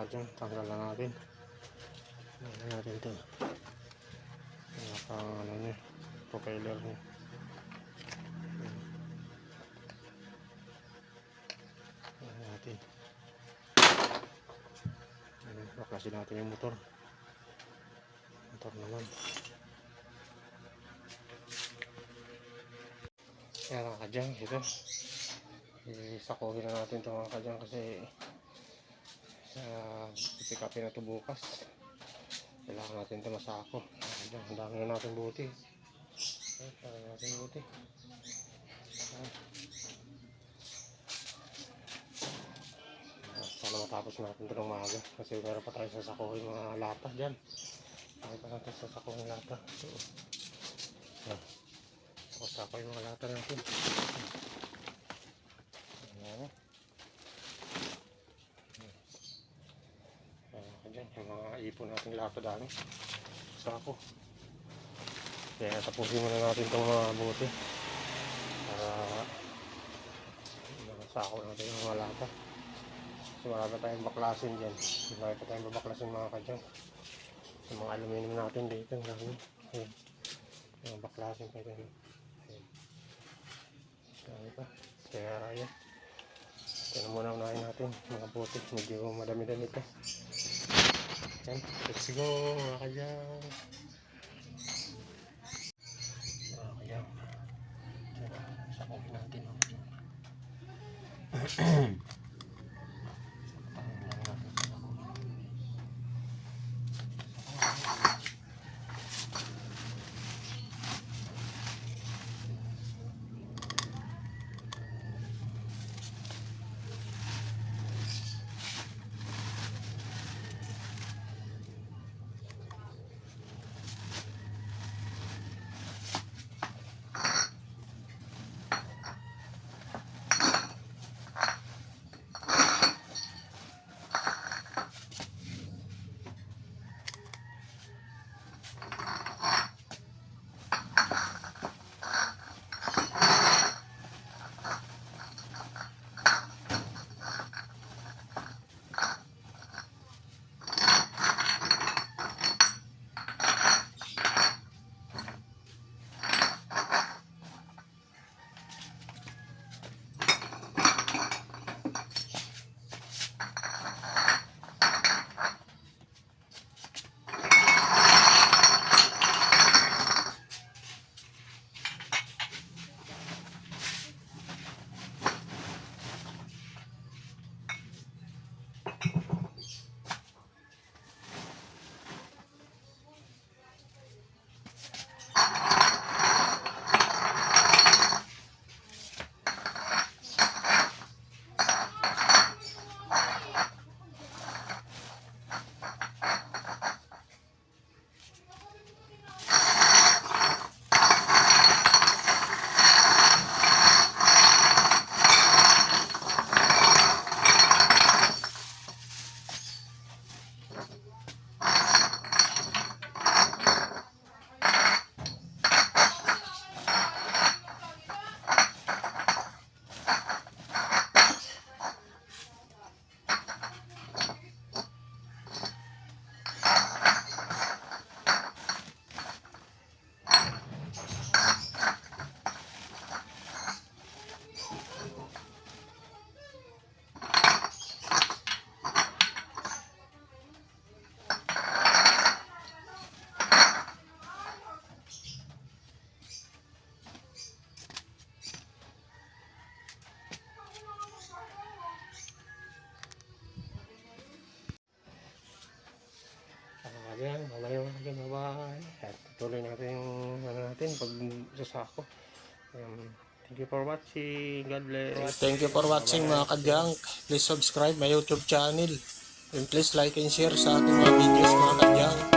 dyan, tanggal lang natin. Tanggal natin ito. Nakang ano niya, propeller niya. Tanggal natin. Baklasin natin yung motor. Motor naman. Yan mga kadyang, ito. Isakuhin na natin ito mga kadyang kasi pick upin na ito bukas. Kailangan natin ito masako. Ang dami na natin buti. Kailangan natin buti. Sana matapos natin ito ng maaga kasi meron pa tayo sasakuhin mga lata dyan. Meron pa natin sasakuhin lata. Sako yung mga lata natin. Yung mga ipon natin lata dami. Sako. Kaya tapusin muna natin itong mga buti para sako natin yung mga lata. Kasi marami tayong baklasin dyan. Marami pa tayong babaklasin mga kadyang. Sa mga aluminum natin dito. Ayan. Mga baklasin pa dyan. Ayan pa. Kaya yan. Ito na muna unahin natin. Mga buti. Medyo madami-dami ito. Ayan. Let's go mga kadyang. Mga kadyang. Sakuhin natin mga kadyang. Ayan, mamaya mga bye-bye. At tuloy natin yung pagsasako. Thank you for watching. God bless. Thank you for watching mga kadyang. Please subscribe my YouTube channel. And please like and share sa ating mga videos mga kadyang.